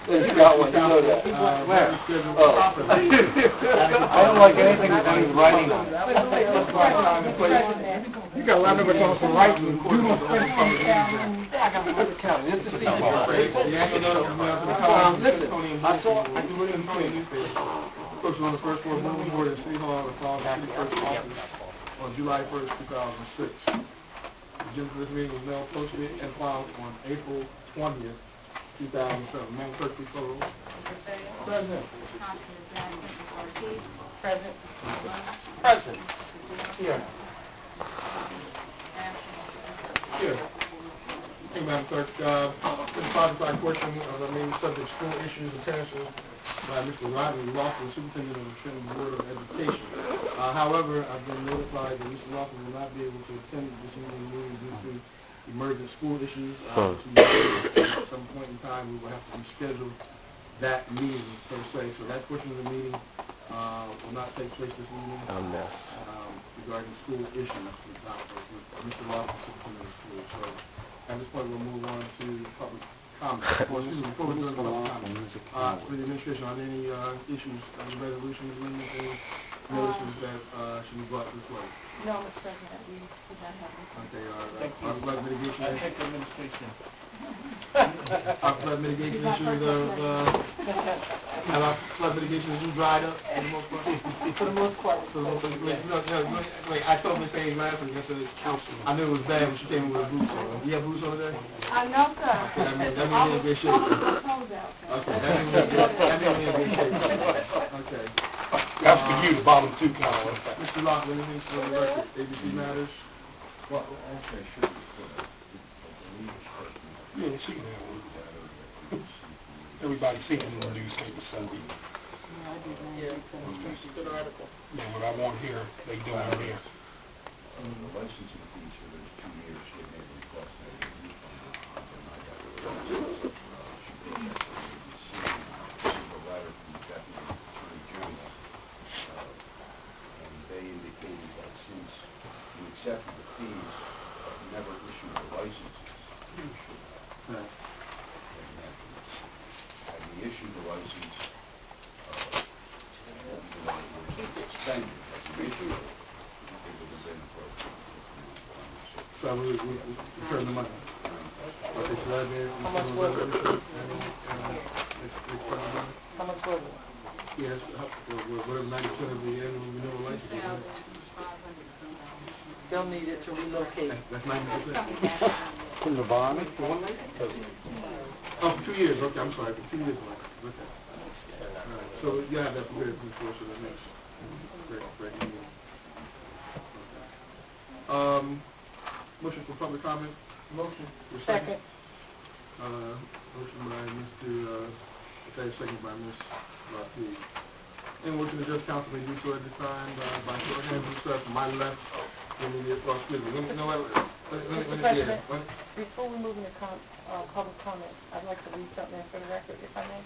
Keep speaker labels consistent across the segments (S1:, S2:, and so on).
S1: You got one, you know that.
S2: Where?
S1: I don't like anything with any writing on it.
S2: You got a lot of us on some writing. You don't
S1: Listen, I saw, I can read it in the newspaper.
S2: Person on the first floor bulletin board at City Hall and filed city clerk's office on July 1st, 2006. The agenda for this meeting was mailed, posted, and filed on April 20th, 2007. Madam Clerk, please call the roll.
S1: Present.
S3: Present.
S1: Present. Here.
S2: Here. Hey, Madam Clerk, this project portion of the main subject, school issues and tensions by Mr. Rodney Lawson, Superintendent of the Trenton Board of Education. However, I've been notified that Mr. Lawson will not be able to attend this evening's meeting due to emergent school issues. At some point in time, we will have to reschedule that meeting per se. So that portion of the meeting will not take place this evening regarding school issues with Mr. Lawson, Superintendent of Schools. So at this point, we'll move on to public comment. Before we do the public comment, for the administration, are there any issues, any resolutions, any notices that should be brought this way?
S3: No, Mr. President, we do not have any.
S2: Okay, our flood mitigation
S1: I take the administration.
S2: our flood mitigation issues have our flood mitigation issues dried up for the most part?
S3: For the most part.
S2: So, wait, I told Ms. Hayes last week, I said, I knew it was bad when she came in with a boots on. Do you have boots on today?
S3: No, sir.
S2: Okay, that means you're in good shape. Okay, that means you're in good shape. Okay.
S1: That's for you, the bottom two columns.
S2: Mr. Lockwood, anything for the record, ABC matters?
S4: Well, actually, I should
S1: Yeah, she can have one. Everybody seen it in the newspaper Sunday.
S3: Yeah, it's a good article.
S1: Yeah, what I want here, they doing there.
S4: the licensing fees for those 2 years, she made a request that it be refunded, and I got the license. She did that, received a letter from the Deputy Attorney General, and they indicated that since you accepted the fees, but never issued the licenses, you should have. Had we issued the license, and even though it was expended, as we issued it, it would have been appropriate.
S2: So we return the money. Okay, so that means.
S3: How much was it? How much was it?
S2: Yes, whatever 90% of the annual renewal license is.
S3: They'll need it to relocate.
S2: That's 90%.
S1: From the bond?
S2: For 1 night? Oh, for 2 years, okay, I'm sorry, for 2 years. Okay. All right, so you have that prepared before, so that makes great. Motion for public comment? Motion.
S3: Second.
S2: Motion by Mr. Second by Ms. Latif. Any motion to just council may do so at this time by show of hands. Who starts from my left? Excuse me.
S3: Mr. President, before we move into public comment, I'd like to read something for the record, if I may.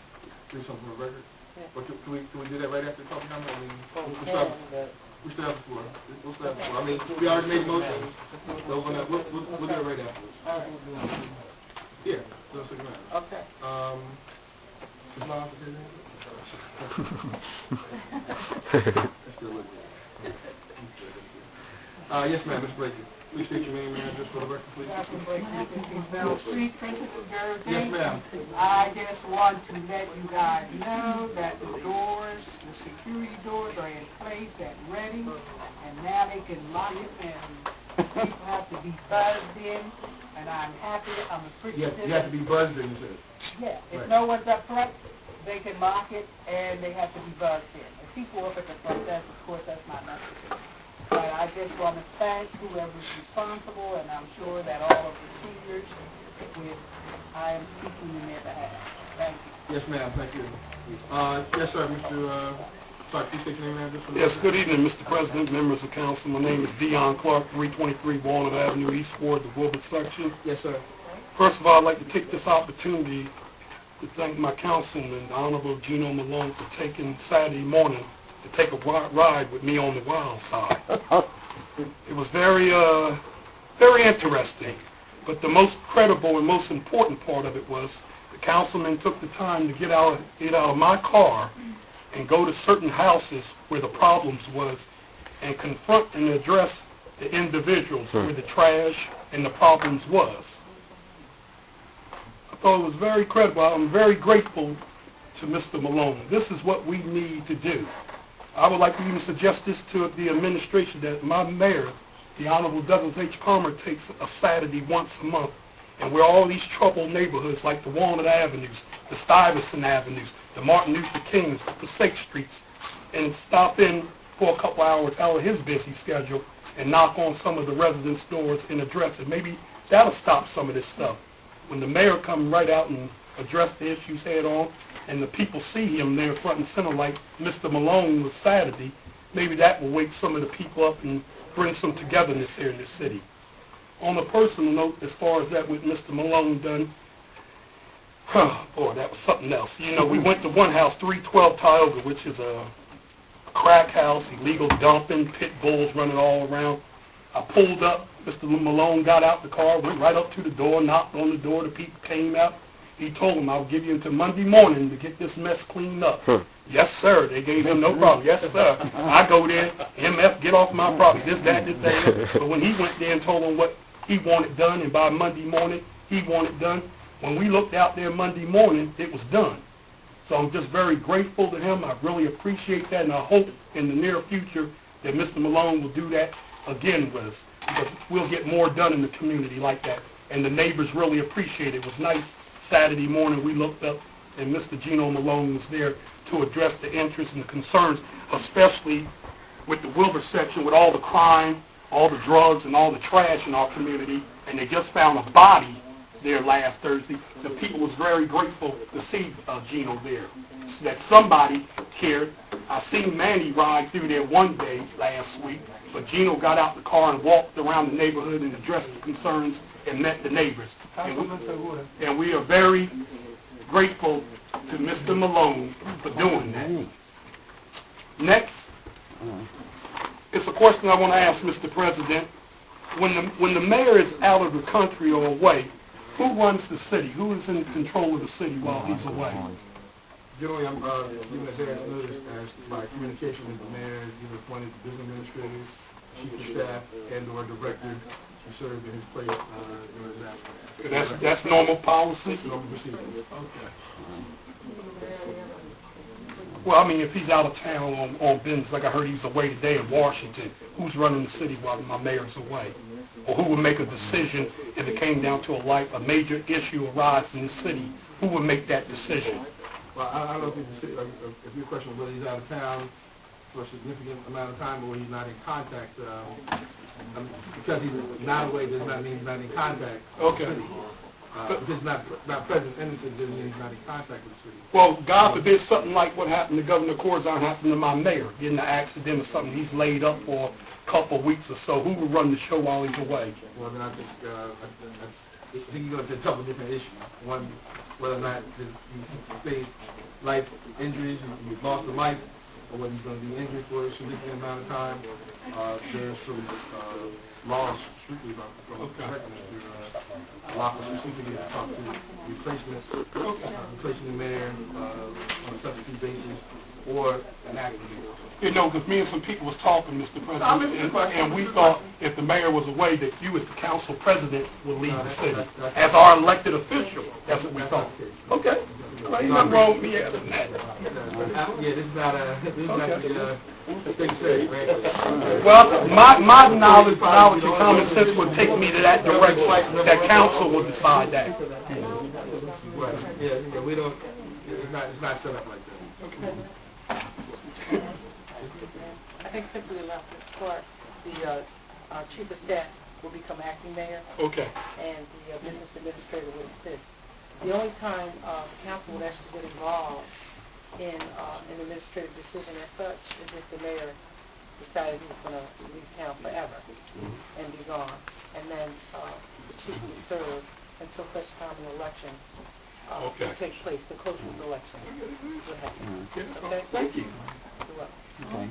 S2: Read something for the record?
S3: Yeah.
S2: But can we do that right after the public comment? I mean, we still have the floor. We'll still have the floor. I mean, we already made motions. We'll do it right afterwards.
S3: All right.
S2: Yeah, doesn't matter.
S3: Okay.
S2: Is my office here? That's still looking. Yes, ma'am, Ms. Blakey. Please state your name and address for the record, please.
S5: Bell Street, Trenton, New Jersey.
S2: Yes, ma'am.
S5: I just want to let you guys know that the doors, the security doors are in place and ready, and now they can lock it, and people have to be buzzed in, and I'm happy, I'm appreciative.
S2: You have to be buzzed in, you said.
S5: Yeah, if
S2: Right.
S5: no one's up front, they can lock it, and they have to be buzzed in. If people up at the front desk, of course, that's not necessary. But I just want to thank whoever's responsible, and I'm sure that all of the seniors, I am speaking in their behalf. Thank you.
S2: Yes, ma'am, thank you. Yes, sir, Mr. Sorry, please state your name and address for the
S1: Yes,
S2: record.
S1: good evening, Mr. President, members of council. My name is Dion Clark, 323 Walnut Avenue, East Ward, the Wilbert section.
S2: Yes, sir.
S1: First of all, I'd like to take this opportunity to thank my councilman, the Honorable Gino Malone, for taking Saturday morning to take a ride with me on the wild side. It was very interesting, but the most credible and most important part of it was the councilman took the time to get out of my car and go to certain houses where the problems was and confront and address the individuals where the trash and the problems was. I thought it was very credible. I'm very grateful to Mr. Malone. This is what we need to do. I would like to even suggest this to the administration, that my mayor, the Honorable Douglas H. Palmer, takes a Saturday once a month, and where all these troubled neighborhoods like the Walnut Avenues, the Stuyvesant Avenues, the Martin Luther Kings, the Passaic Streets, and stop in for a couple hours out of his busy schedule and knock on some of the residents' doors and address it. Maybe that'll stop some of this stuff. When the mayor comes right out and address the issues head on, and the people see him there front and center like Mr. Malone was Saturday, maybe that will wake some of the people up and bring some togetherness here in this city. On a personal note, as far as that with Mr. Malone done, boy, that was something else. You know, we went to one house, 312 Tioga, which is a crack house, illegal dumping, pit bulls running all around. I pulled up, Mr. Malone got out the car, went right up to the door, knocked on the door, the people came out. He told them, I'll give you until Monday morning to get this mess cleaned up. Yes, sir. They gave him no problem. Yes, sir. I go there, MF, get off my property, this, that. But when he went there and told them what he wanted done, and by Monday morning, he wanted done, when we looked out there Monday morning, it was done. So I'm just very grateful to him. I really appreciate that, and I hope in the near future that Mr. Malone will do that again with us, because we'll get more done in the community like that. And the neighbors really appreciate it. It was nice Saturday morning we looked up and Mr. Gino Malone was there to address the interests and the concerns, especially with the Wilbur section, with all the crime, all the drugs, and all the trash in our community. And they just found a body there last Thursday. The people was very grateful to see Gino there, so that somebody cared. I seen Manny ride through there one day last week, but Gino got out the car and walked around the neighborhood and addressed the concerns and met the neighbors. And we are very grateful to Mr. Malone for doing that. Next, it's a question I want to ask Mr. President. When the mayor is out of the country or away, who runs the city? Who is in control of the city while he's away?
S2: Generally, I'm giving a fair notice as my communication with the mayor, either appointed business administrators, chief of staff, and/or director to serve in his place during his absence.
S1: That's normal policy?
S2: Normal procedure.
S1: Okay. Well, I mean, if he's out of town on business, like I heard he's away today in Washington, who's running the city while my mayor's away? Or who would make a decision if it came down to a major issue arises in the city? Who would make that decision?
S2: Well, I don't know if your question is whether he's out of town for a significant amount of time or he's not in contact. Because he's not away does not mean he's not in contact with the city. Because he's not present in the city doesn't mean he's not in contact with the city.
S1: Well, God forbid something like what happened to Governor Corzine happened to my mayor, getting an accident or something. He's laid up for a couple of weeks or so. Who would run the show while he's away?
S2: Well, then I think you're going to a couple of different issues. One, whether or not he sustained life injuries, he lost a life, or whether he's going to be injured for a significant amount of time. There's some laws strictly about correctness to lawful specifically to talk to replacements, replacing the mayor on a substitute basis, or an acting basis.
S1: You know, because me and some people was talking, Mr. President, and we thought if the mayor was away that you as the council president would lead the city. As our elected official, that's what we thought. Okay. Right, nothing wrong with me asking that.
S2: Yeah, this is not the state senate, right?
S1: Well, my knowledge and common sense would take me to that direction. That council would decide that.
S2: Right. Yeah, we don't, it's not set up like that.
S3: I think simply enough, Mr. Clark, the chief of staff will become acting mayor,
S1: Okay.
S3: and the business administrator will assist. The only time council would actually get involved in an administrative decision as such is if the mayor decided he was going to leave town forever and be gone. And then the chief would serve until such time an election will take place, the closest election would happen. Okay?
S1: Thank you.
S3: You're welcome.
S6: Okay.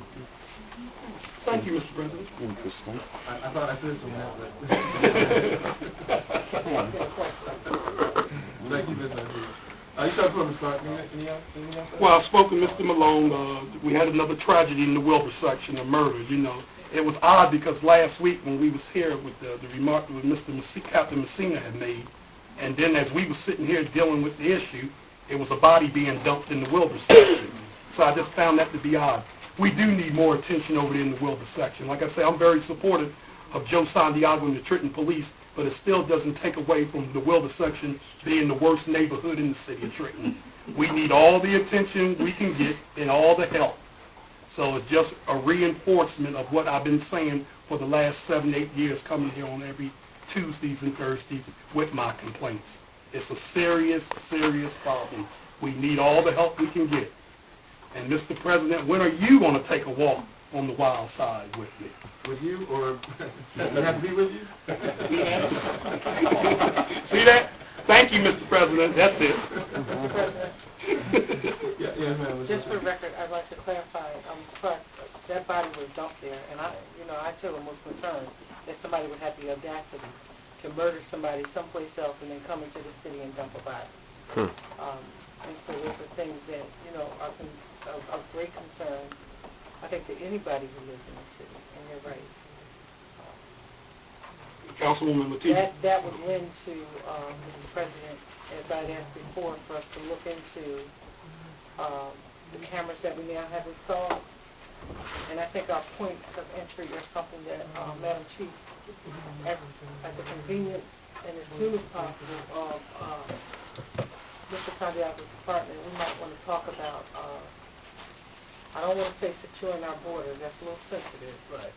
S1: Thank you, Mr. President.
S6: Interesting.
S2: I thought I said something, but... Thank you, Mr. You said before we start, anything else?
S1: Well, I spoke with Mr. Malone. We had another tragedy in the Wilbur section, a murder, you know. It was odd because last week when we was here with the remark that Captain Messina had made, and then as we was sitting here dealing with the issue, it was a body being dumped in the Wilbur section. So I just found that to be odd. We do need more attention over there in the Wilbur section. Like I say, I'm very supportive of Joe Santiago and the Trenton Police, but it still doesn't take away from the Wilbur section being the worst neighborhood in the city of Trenton. We need all the attention we can get and all the help. So it's just a reinforcement of what I've been saying for the last 7, 8 years, coming here on every Tuesdays and Thursdays with my complaints. It's a serious, serious problem. We need all the help we can get. And Mr. President, when are you going to take a walk on the wild side with me?
S2: With you, or does it have to be with you?
S1: See that? Thank you, Mr. President. That's it.
S3: Mr. President,
S2: Yeah, ma'am.
S3: just for the record, I'd like to clarify, that body was dumped there, and I too was concerned that somebody would have the audacity to murder somebody someplace else and then come into the city and dump a body. And so those are things that, are of great concern, I think, to anybody who lives in the city, and you're right.
S1: Councilwoman Latifah.
S3: That would lend to, Mr. President, as I'd asked before, for us to look into the cameras that we now have installed. And I think our point of entry is something that, Madam Chief, at the convenience and as soon as possible of Mr. Santiago's department, we might want to talk about, I don't want to say securing our borders, that's a little sensitive, but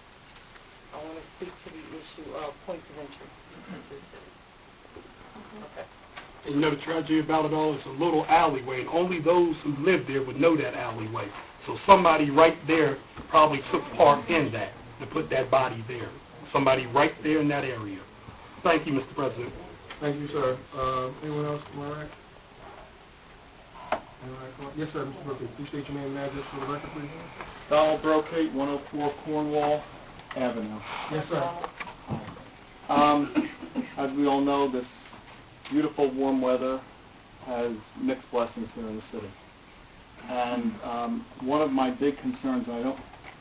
S3: I want to speak to the issue of points of entry into the city. Okay.
S1: And you know the tragedy about it all is a little alleyway, and only those who live there would know that alleyway. So somebody right there probably took part in that, to put that body there. Somebody right there in that area. Thank you, Mr. President.
S2: Thank you, sir. Anyone else? Am I right? Yes, sir, Mr. Brooklyn. Please state your name and address for the record, please.
S6: Donald Brocate, 104 Cornwall Avenue.
S2: Yes, sir.
S6: As we all know, this beautiful warm weather has mixed blessings here in the city. And one of my big concerns, and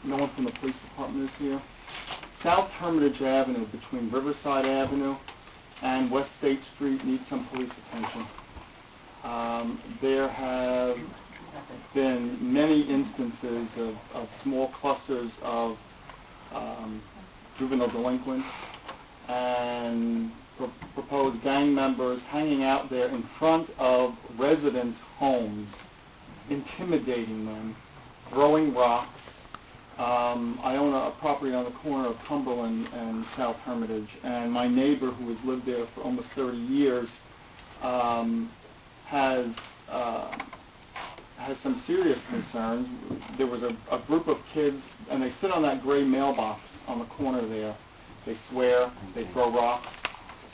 S6: no one from the police department is here, South Hermitage Avenue between Riverside Avenue and West State Street needs some police attention. There have been many instances of small clusters of juvenile delinquents and proposed gang members hanging out there in front of residents' homes, intimidating them, throwing rocks. I own a property on the corner of Cumberland and South Hermitage, and my neighbor, who has lived there for almost 30 years, has some serious concerns. There was a group of kids, and they sit on that gray mailbox on the corner there. They swear, they throw rocks.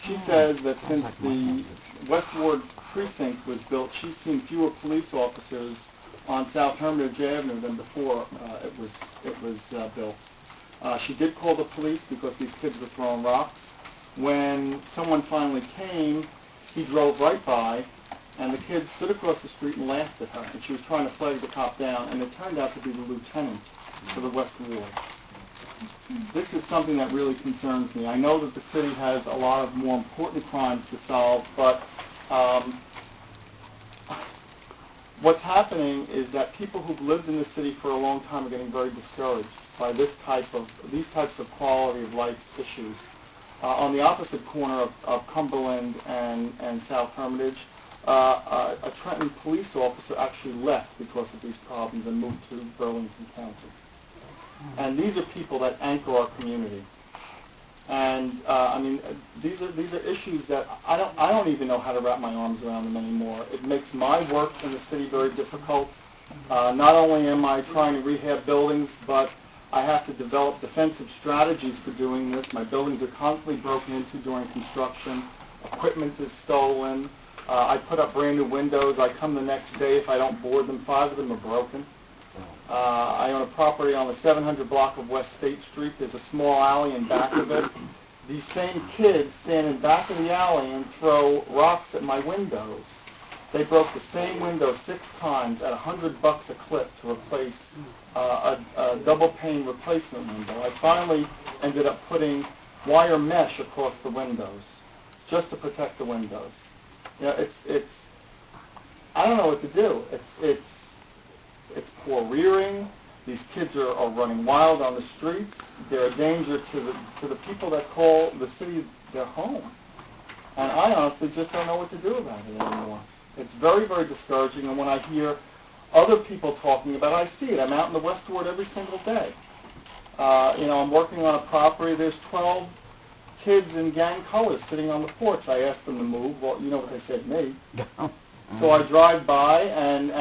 S6: She says that since the West Ward precinct was built, she's seen fewer police officers on South Hermitage Avenue than before it was built. She did call the police because these kids were throwing rocks. When someone finally came, he drove right by, and the kids stood across the street and laughed at her, and she was trying to flag the cop down, and it turned out to be the lieutenant for the West Ward. This is something that really concerns me. I know that the city has a lot of more important crimes to solve, but what's happening is that people who've lived in the city for a long time are getting very discouraged by these types of quality of life issues. On the opposite corner of Cumberland and South Hermitage, a Trenton police officer actually left because of these problems and moved to Burlington County. And these are people that anchor our community. And I mean, these are issues that I don't even know how to wrap my arms around them anymore. It makes my work in the city very difficult. Not only am I trying to rehab buildings, but I have to develop defensive strategies for doing this. My buildings are constantly broken into during construction. Equipment is stolen. I put up brand new windows. I come the next day. If I don't board them, 5 of them are broken. I own a property on the 700 block of West State Street. There's a small alley in back of it. These same kids stand in back of the alley and throw rocks at my windows. They broke the same window 6 times at $100 a clip to replace a double pane replacement window. I finally ended up putting wire mesh across the windows just to protect the windows. You know, it's I don't know what to do. It's poor rearing. These kids are running wild on the streets. They're a danger to the people that call the city their home. And I honestly just don't know what to do about it anymore. It's very, very discouraging. And when I hear other people talking about it, I see it. I'm out in the West Ward every single day. I'm working on a property. There's 12 kids in gang colors sitting on the porch. I asked them to move. Well, you know what they said to me. So I drive by and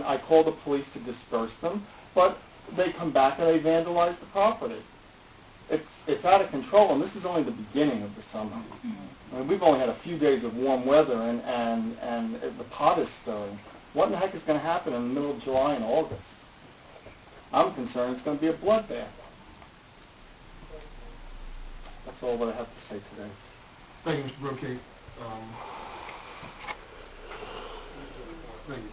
S6: I call the police to disperse them. But they come back and they vandalize the property. It's out of control, and this is only the beginning of the summer. I mean, we've only had a few days of warm weather, and the pot is stirring. What in the heck is going to happen in the middle of July and August? I'm concerned it's going to be a bloodbath. That's all what I have to say today.
S2: Thank you, Mr. Brocade. Thank you.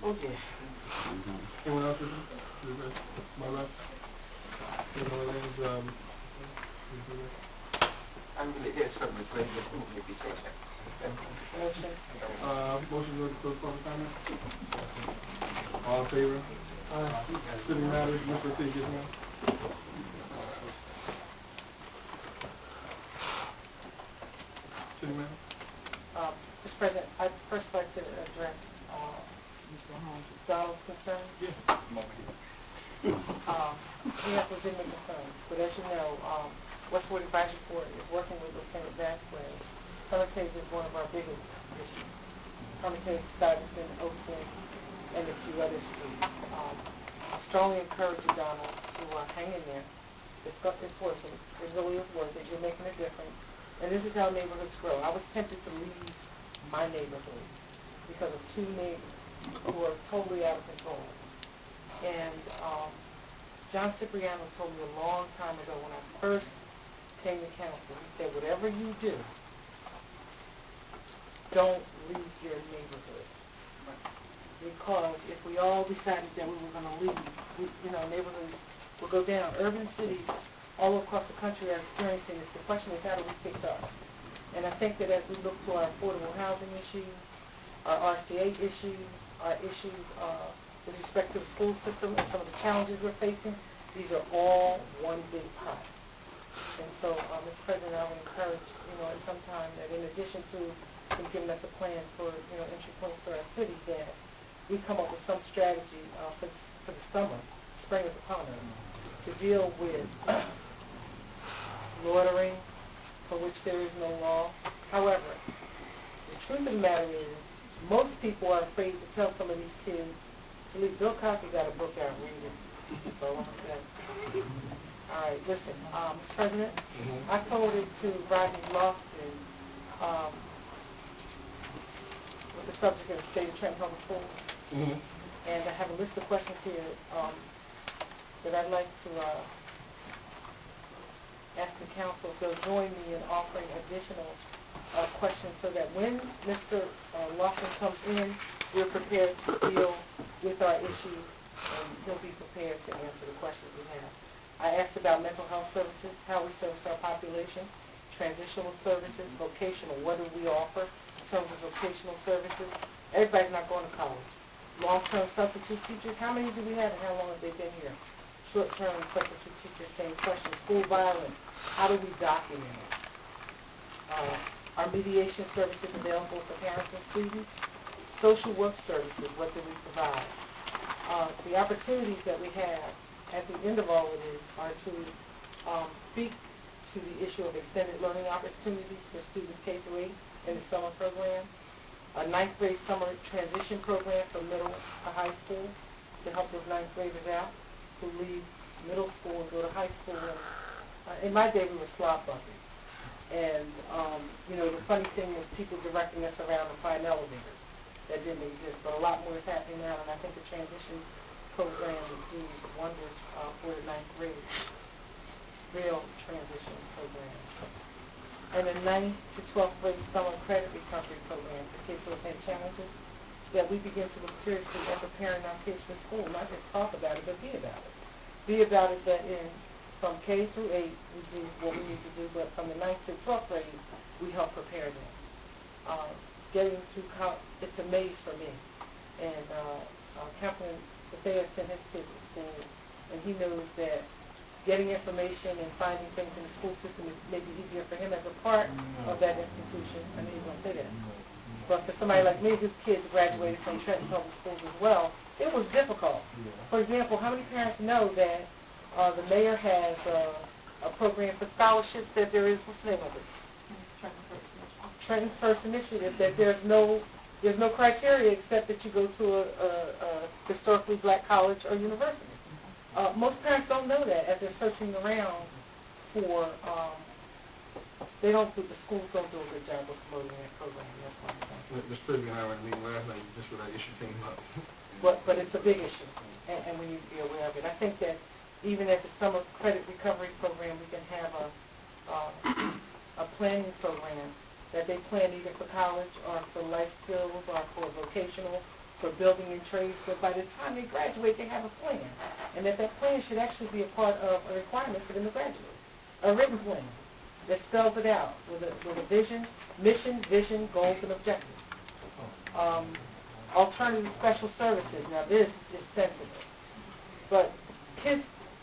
S5: Okay.
S2: Anyone else? My left. Anyone else?
S7: I'm going to get something to say. Maybe so.
S5: Motion.
S2: Motion to close public comment. All in favor? City matters, Mr. Ortiz, yes, ma'am. City manager.
S3: Mr. President, I'd first like to address Donald's concern.
S2: Yeah.
S3: He has legitimate concerns, but as you know, Westwood Advisory Board is working with Lieutenant Vasquez. Hermitage is one of our biggest issues. Hermitage, Stuyvesant, Oakland, and a few other streets. I strongly encourage you, Donald, to hang in there. It's working. It really is worth it. You're making a difference. And this is how neighborhoods grow. I was tempted to leave my neighborhood because of 2 neighbors who are totally out of control. And John Cipriano told me a long time ago when I first came to council, he said, whatever you do, don't leave your neighborhood. Because if we all decided that we were going to leave, neighborhoods will go down. Urban cities all across the country are experiencing this. The question is, how do we fix ours? And I think that as we look to our affordable housing issues, our RCA issues, our issues with respect to the school system and some of the challenges we're facing, these are all one big pot. And so, Mr. President, I would encourage, at some time that in addition to him giving us a plan for, entry points for our city, that we come up with some strategy for the summer, spring is upon us, to deal with loitering, for which there is no law. However, the truth of the matter is, most people are afraid to tell some of these kids to leave. Bill Cosby got a book out, read it. So I'm saying. All right, listen, Mr. President, I forwarded to Rodney Lofton with the subject of the state of Trenton Public Schools. And I have a list of questions here that I'd like to ask the council if they'll join me in offering additional questions so that when Mr. Lofton comes in, we're prepared to deal with our issues and he'll be prepared to answer the questions we have. I asked about mental health services, how we service our population, transitional services, vocational, what do we offer in terms of vocational services. Everybody's not going to college. Long-term substitute teachers, how many do we have and how long have they been here? Short-term substitute teachers, same question. School violence, how do we document it? Are mediation services available for parents and students? Social work services, what do we provide? The opportunities that we have at the end of all of this are to speak to the issue of extended learning opportunities for students K through 8 in the summer program, a 9th grade summer transition program from middle to high school to help those 9th graders out who leave middle school and go to high school. And, in my day, we were slop buckets. And, the funny thing was people directing us around to find elevators that didn't exist. But a lot more is happening now, and I think the transition program would do wonders for the 9th graders. Real transition program. and the 9th to 12th grade summer credit recovery program for kids who have had challenges, that we begin to look seriously at preparing our kids for school, not just talk about it, but be about it. Be about it that from K through 8, we do what we need to do, but from the 9th to 12th grade, we help prepare them. Getting through college, it's a maze for me. And Councilman Bethea sent his kids to school, and he knows that getting information and finding things in the school system is maybe easier for him as a part of that institution. I mean, he's going to say that. But for somebody like me, whose kids graduated from Trenton Public Schools as well, it was difficult. For example, how many parents know that the mayor has a program for scholarships that there is, what's the name of it? Trenton First Initiative, that there's no criteria except that you go to a historically black college or university. Most parents don't know that as they're searching around for, the schools don't do a good job of promoting that program. That's one thing.
S2: Ms. Tribune and I were in a meeting last night just where that issue came up.
S3: But it's a big issue, and we need to be aware of it. I think that even at the summer credit recovery program, we can have a planning program that they plan either for college or for life skills or for vocational, for building and trades, but by the time they graduate, they have a plan. And that plan should actually be a part of a requirement for them to graduate. A written plan that spells it out with a vision, mission, vision, goals, and objectives. Alternative special services, now this is sensitive. But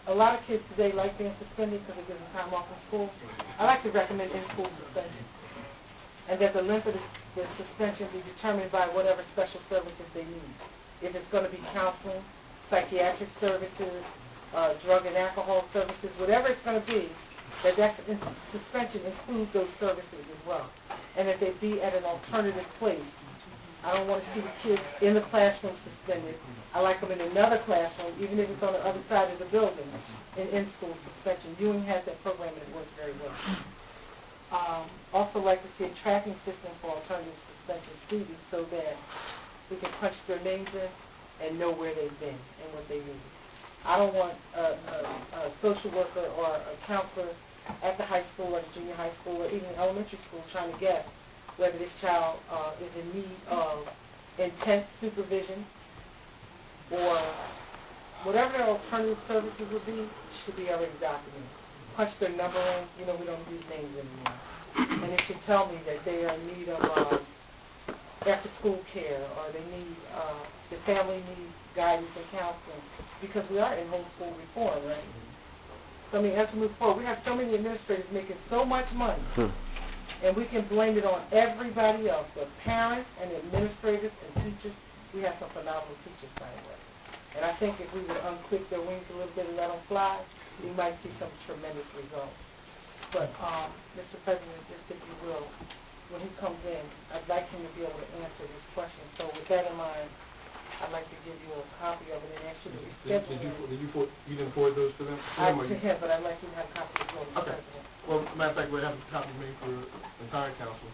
S3: a lot of kids today like being suspended because it gives them time off from school. I like to recommend in-school suspension. And that the length of the suspension be determined by whatever special services they need. If it's going to be counseling, psychiatric services, drug and alcohol services, whatever it's going to be, that suspension includes those services as well. And that they be at an alternative place. I don't want to see the kids in the classroom suspended. I like them in another classroom, even if it's on the other side of the building, in-school suspension. Ewing has that program and it works very well. Also like to see a tracking system for alternative suspension students so that we can punch their names in and know where they've been and what they need. I don't want a social worker or a counselor at the high school or the junior high school or even elementary school trying to guess whether this child is in need of intense supervision or whatever their alternative services would be, should be already documented. Punch their number in, we don't use names anymore. And it should tell me that they are in need of after-school care or the family needs guidance and counseling because we are in homeschool reform, right? So, as we move forward, we have so many administrators making so much money and we can blame it on everybody else, the parents and administrators and teachers. We have some phenomenal teachers, by the way. And I think if we would unclick their wings a little bit and let them fly, we might see some tremendous results. But, Mr. President, just if you will, when he comes in, I'd like him to be able to answer these questions. So with that in mind, I'd like to give you a copy of it and ask you to reschedule it.
S2: You didn't forward those to them?
S3: To him, but I'd like you to have a copy as well, Mr.
S2: Okay.
S3: President.
S2: Well, matter of fact, we'll have a copy made for the entire council.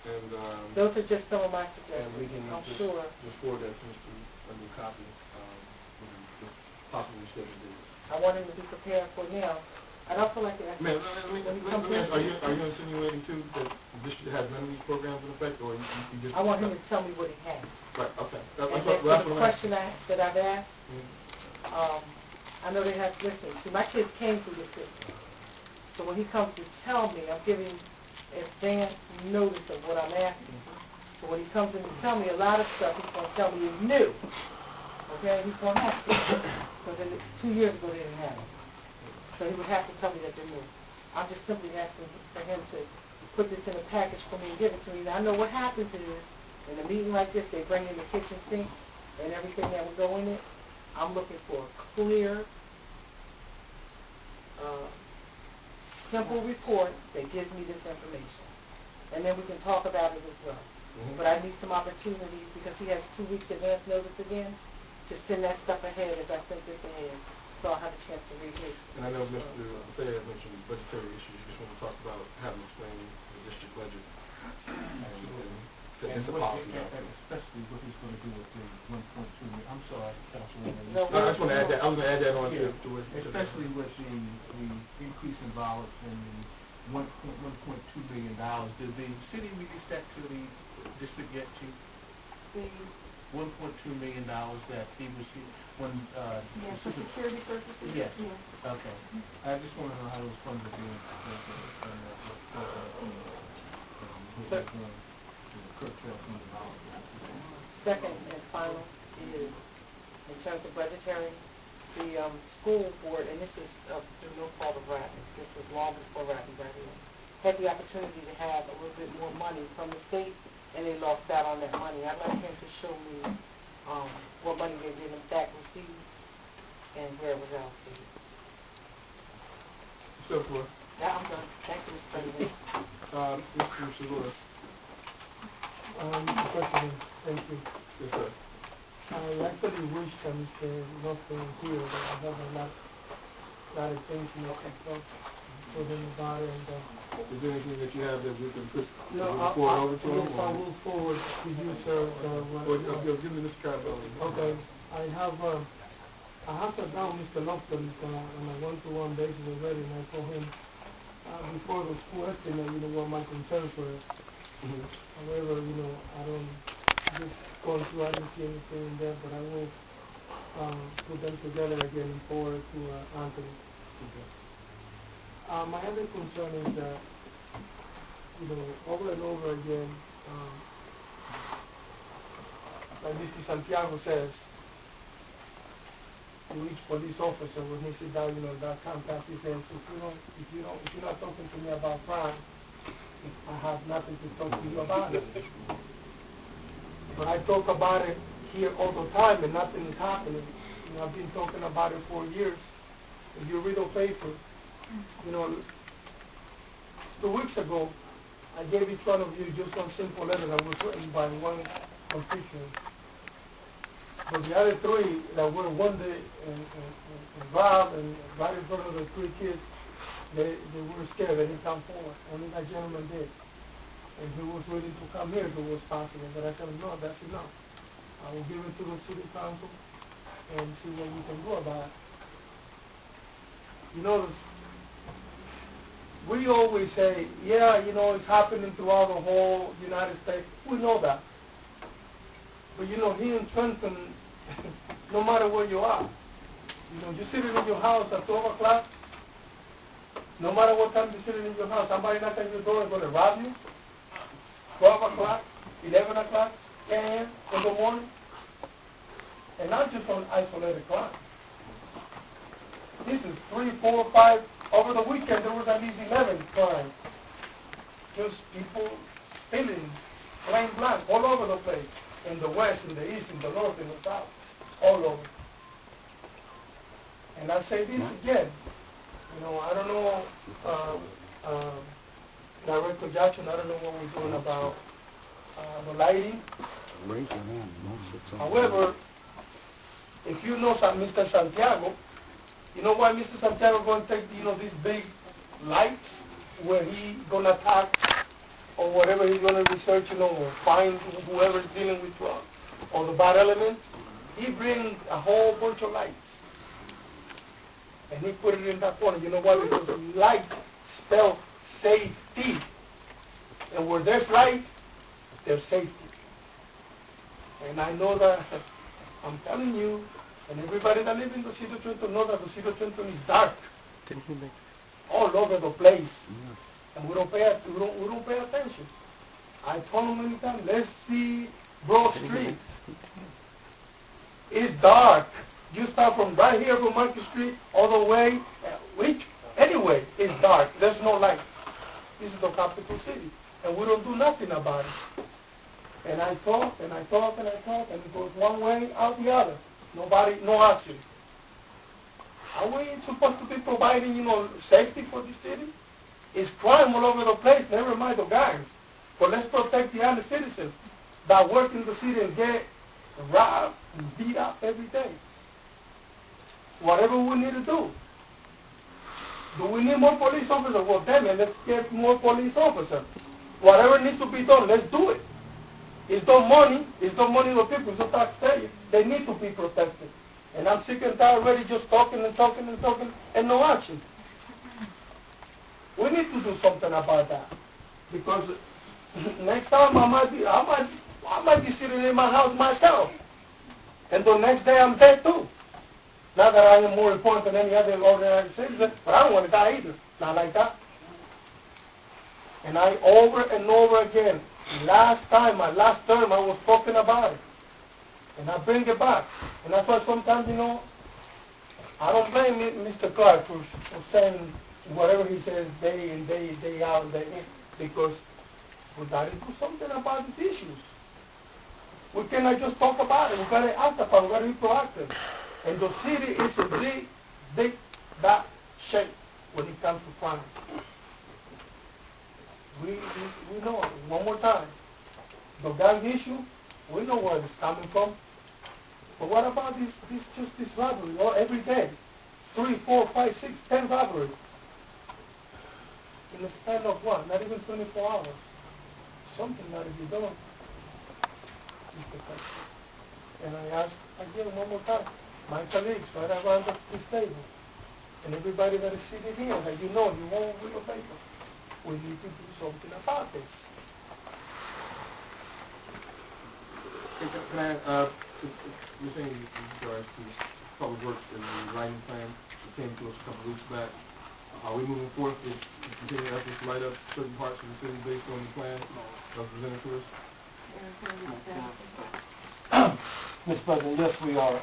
S2: And,
S3: Those are just some of my
S2: and we can
S3: suggestions. I'm
S2: just
S3: sure.
S2: forward that to Mr. a new copy, with possibly scheduled dates.
S3: I want him to be prepared for now. I'd also like to ask
S2: Ma'am,
S3: when he
S2: let
S3: comes
S2: me ask, are
S3: in,
S2: you insinuating too that the district has none of these programs in effect, or you just?
S3: I want him to tell me what he has.
S2: Right, okay.
S3: And then for the question that I've asked, I know they have, listen, see, my kids came through this system. So when he comes to tell me, I'm giving advance notice of what I'm asking. So when he comes in to tell me a lot of stuff, he's going to tell me is new. Okay, he's going to have to. Because 2 years ago they didn't have it. So he would have to tell me that they're new. I'm just simply asking for him to put this in a package for me and give it to me. Now I know what happens is, in a meeting like this, they bring in the kitchen sink and everything that would go in it. I'm looking for a clear, simple report that gives me this information. And then we can talk about it as well. But I need some opportunity, because he has 2 weeks advance notice again, to send that stuff ahead as I sent this ahead. So I'll have a chance to read his.
S2: And I know Mr. Thayer mentioned budgetary issues. You just want to talk about having to explain the district budget. And it's a policy.
S4: Especially what he's going to do with the 1.2 million. I'm sorry, Councilwoman.
S2: No, I just want to add that. I was going to add that on to it.
S4: Especially with the increase in violence and the
S2: $1.2 million. Did the city release that to the district yet, Chief? $1.2 million that he received when,
S5: Yeah, for security purposes?
S2: Yes. Okay. I just want to know how those funds are being,
S3: Second and final is, in terms of budgetary, the school board, and this is through no fault of Rapids, this is long before Rapids got here, had the opportunity to have a little bit more money from the state, and they lost out on that money. I'd like him to show me what money they did in fact receive and where it was allocated.
S2: Mr. Floor.
S3: Yeah, I'm done. Thank you, Mr. President.
S2: Mr. Lewis.
S8: Mr. President, thank you.
S2: Yes, sir.
S8: I actually wish that Mr. Lofton was here, but I have a lot of things to talk to him about, and
S2: Is there anything that you have that we can put
S8: no,
S2: forward over to him?
S8: yes, I will forward to you, sir.
S2: Give me Mr. Carabelli.
S8: Okay, I have sat down Mr. Lofton on a one-to-one basis already, and I told him before the school estimate, what my concerns were. However, I don't just going through, I didn't see anything in there, but I will put them together again and forward to Anthony.
S2: Okay.
S8: My other concern is that, over and over again, like Mr. Santiago says, to each police officer when he sits down, that campus, he says, if you're not talking to me about crime, I have nothing to talk to you about it. But I talk about it here all the time and nothing is happening. I've been talking about it for years. If you read the paper, 2 weeks ago, I gave each one of you just one simple letter that was written by one constituent. But the other three that were wounded and robbed and right in front of the 3 kids, they were scared. They didn't come forward. Only that gentleman did. And he was willing to come here if it was possible. But I said, no, that's enough. I will give it to the city council and see what we can do about it. We always say, yeah, it's happening throughout the whole United States. We know that. But here in Trenton, no matter where you are, you're sitting in your house at 12 o'clock, no matter what time you're sitting in your house, somebody knocking on your door is going to rob you. 12 o'clock, 11 o'clock, a.m. in the morning. And not just on isolated crime. This is 3, 4, 5. Over the weekend, there was at least 11 crimes. Just people stealing, plain blank, all over the place. In the west, in the east, in the north, in the south. All over. And I say this again. I don't know, Director Jackson, I don't know what we're doing about the lighting. However, if you know Mr. Santiago, you know why Mr. Santiago going to take, these big lights where he going to attack or whatever he's going to research, or find whoever's dealing with drugs or the bad elements? He brings a whole bunch of lights. And he put it in that corner. You know why? Because light spells safety. And where there's light, there's safety. And I know that, I'm telling you, and everybody that lives in the city of Trenton knows that the city of Trenton is dark. All over the place. And we don't pay attention. I told them many times, let's see Broad Street. It's dark. You start from right here from Market Street all the way, anyway, it's dark. There's no light. This is the capital city. And we don't do nothing about it. And I talk, and I talk, and I talk, and it goes one way, out the other. No action. Are we supposed to be providing, safety for the city? It's crime all over the place, never mind the gangs. But let's protect the honest citizens that work in the city and get robbed and beat up every day. Whatever we need to do. Do we need more police officers? Well, damn it, let's get more police officers. Whatever needs to be done, let's do it. It's no money of the people, it's the taxpayers. They need to be protected. And I'm sick and tired already just talking and talking and talking and no action. We need need to do something about that. Because next time I might be sitting in my house myself. And the next day I'm dead too. Not that I am more important than any other ordinary citizen, but I don't want to die either. Not like that. And I over and over again, last time, my last term, I was talking about it. And I bring it back. And that's why sometimes, I don't blame Mr. Clark for saying whatever he says day in, day out, and day in, because we got to do something about these issues. We cannot just talk about it. We got to act upon it. We got to be proactive. And the city is in big, bad shape when it comes to crime. We know, one more time, the gang issue, we know where it's coming from. But what about this robbery, every day? 3, 4, 5, 6, 10 robberies. In the span of what? Not even 24 hours. Something got to be done. And I ask again one more time, my colleagues right around this table, and everybody that is sitting here, that you won't read the paper, we need to do something about this.
S2: Can I, Ms. Amy, in regards to public works and the lighting plan that came to us a couple of weeks back, are we moving forward to continue efforts to light up certain parts of the city based on the plan that was presented to us?
S9: Mr. President, yes, we are.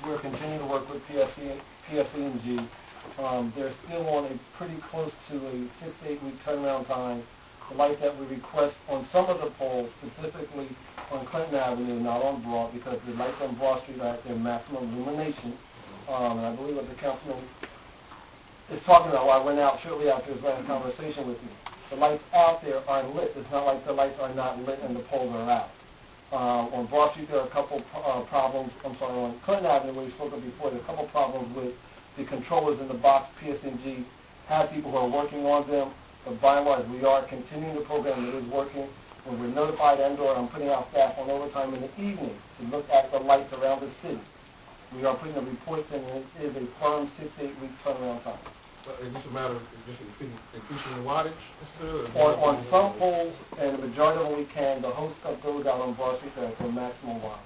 S9: We're continuing to work with PSE&G. They're still on a pretty close to a 6 to 8 week turnaround time. The light that we request on some of the poles, specifically on Clinton Avenue, not on Broad, because the lights on Broad Street are at their maximum illumination. And I believe what the councilman is talking about, I went out shortly after his last conversation with me. The lights out there are lit. It's not like the lights are not lit and the poles are out. On Broad Street, there are a couple problems. On Clinton Avenue, where we spoke of before, there are a couple problems with the controllers in the box. PSNG have people who are working on them, but by and large, we are continuing the program that is working. When we're notified and/or I'm putting our staff on overtime in the evening to look at the lights around the city, we are putting the reports in, and it is a firm 6 to 8 week turnaround time.
S2: Is this a matter of just increasing the wattage?
S9: On some poles, and the majority of them we can, the whole stuff goes out on Broad Street at their maximum wattage.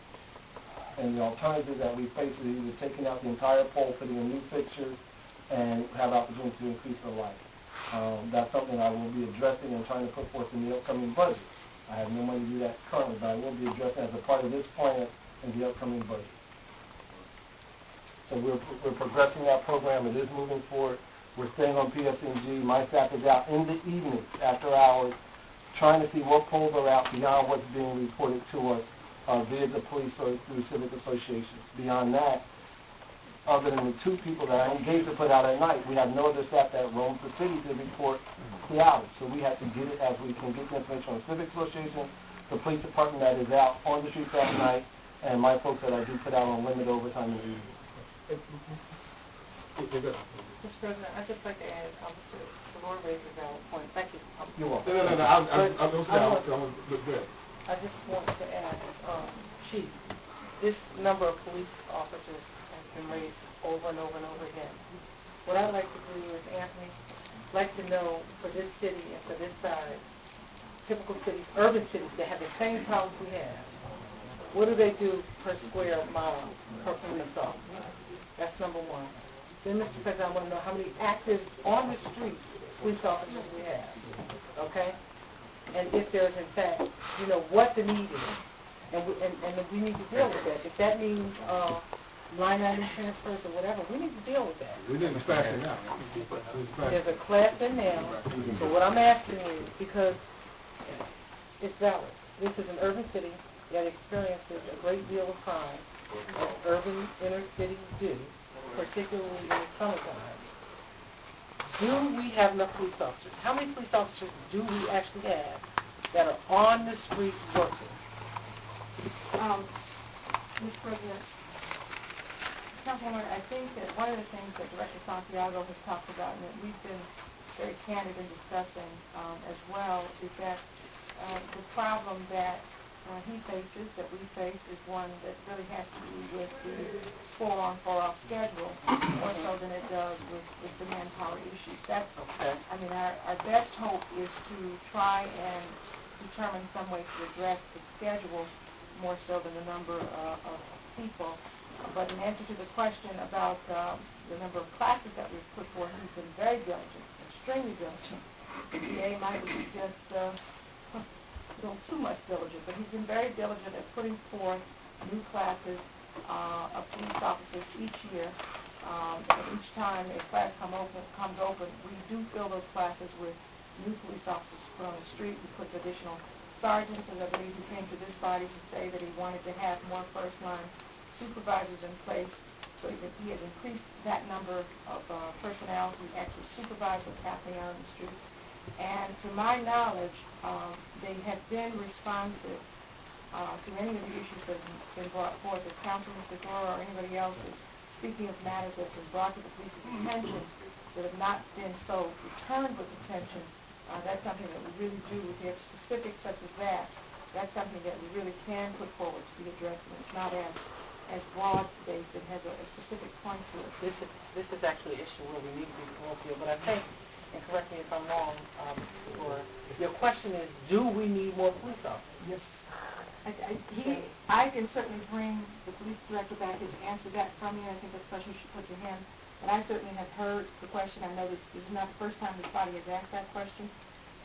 S9: And the alternative that we face is either taking out the entire pole, putting in new fixtures, and have opportunity to increase the light. That's something I will be addressing and trying to put forth in the upcoming budget. I have no money to do that currently, but I will be addressing as a part of this plan in the upcoming budget. So we're progressing that program. It is moving forward. We're staying on PSNG. My staff is out in the evening, after hours, trying to see what poles are out beyond what's being reported to us via the police or through civic associations. Beyond that, other than the 2 people that I engaged to put out at night, we have no other staff that roams the city to report the outage. So we have to get it as we can get the information from civic associations, the police department that is out on the streets at night, and my folks that I do put out on limited overtime in the evening.
S3: Mr. President, I'd just like to add, Mr. Delore raised a valid point. Thank you.
S9: You're welcome.
S3: I just want to add, Chief, this number of police officers has been raised over and over and over again. What I'd like to do is, Anthony, like to know for this city and for this size, typical cities, urban cities that have the same problems we have, what do they do per square mile per police officer? That's number one. Then, Mr. President, I want to know how many active on the street police officers we have, okay? And if there's, in fact, what the need is, and we need to deal with that. If that means line item transfers or whatever, we need to deal with that.
S2: We didn't class it now.
S3: There's a class in now. So what I'm asking is, because it's valid, this is an urban city that experiences a great deal of crime, as urban inner cities do, particularly in the summertime. Do we have enough police officers? How many police officers do we actually have that are on the street working?
S5: Mr. President, Councilwoman, I think that one of the things that Director Santiago has talked about, and that we've been very candid in discussing as well, is that the problem that he faces, that we face, is one that really has to do with the 4-on, 4-off schedule, more so than it does with the manpower issues. That's, I mean, our best hope is to try and determine some way to address the schedule more so than the number of people. But in answer to the question about the number of classes that we've put forth, he's been very diligent, extremely diligent. The DA might be just a little too much diligent, but he's been very diligent at putting forth new classes of police officers each year. Each time a class comes open, we do fill those classes with new police officers to put on the street. He puts additional sergeants, and I believe he came to this body to say that he wanted to have more first-line supervisors in place. So he has increased that number of personnel who actually supervise what's happening out on the street. And to my knowledge, they have been responsive to any of the issues that have been brought forth. If Councilman Segura or anybody else is speaking of matters that have been brought to the police's attention that have not been so returned with attention, that's something that we really do. If you have specifics such as that, that's something that we really can put forward to be addressed, and it's not as broad-based. It has a specific point to it.
S3: This is actually an issue where we need to be parochial, but I think, and correct me if I'm wrong, your question is, do we need more police officers?
S8: Yes.
S5: I can certainly bring the police director back and answer that from you. I think that's a question you should put to him. But I certainly have heard the question. I know this is not the first time this body has asked that question.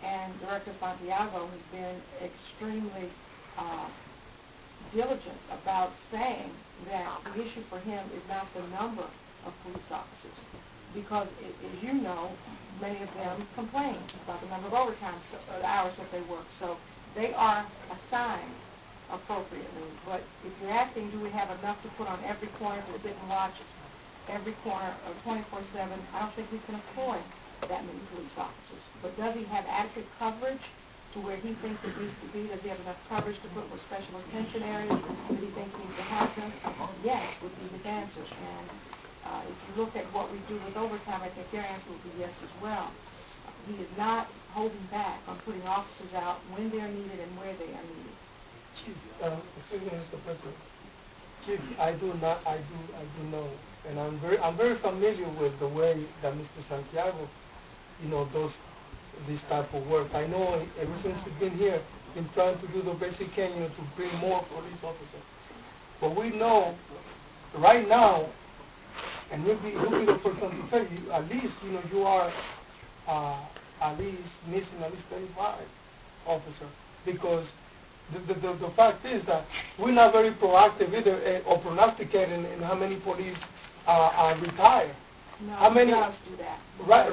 S5: And Director Santiago has been extremely diligent about saying that the issue for him is not the number of police officers. Because, as you know, many of them complain about the number of overtime hours that they work. So they are assigned appropriately. But if you're asking, do we have enough to put on every corner to sit and watch every corner of 24/7, I don't think we can afford that many police officers. But does he have adequate coverage to where he thinks it needs to be? Does he have enough coverage to put more special attention areas that he thinks needs to happen? Yes, would be his answer. And if you look at what we do with overtime, I think their answer would be yes as well. He is not holding back on putting officers out when they're needed and where they are needed.
S8: Excuse me, Mr. President. Chief, I do know, and I'm very familiar with the way that Mr. Santiago, does this type of work. I know ever since he's been here, he's been trying to do the best he can, to bring more police officers. But we know right now, and he'll be the person to tell you, at least, you are at least missing at least 35 officers, because the fact is that we're not very proactive either or prognosticating in how many police are retired.
S5: No,
S8: how many
S5: does do that.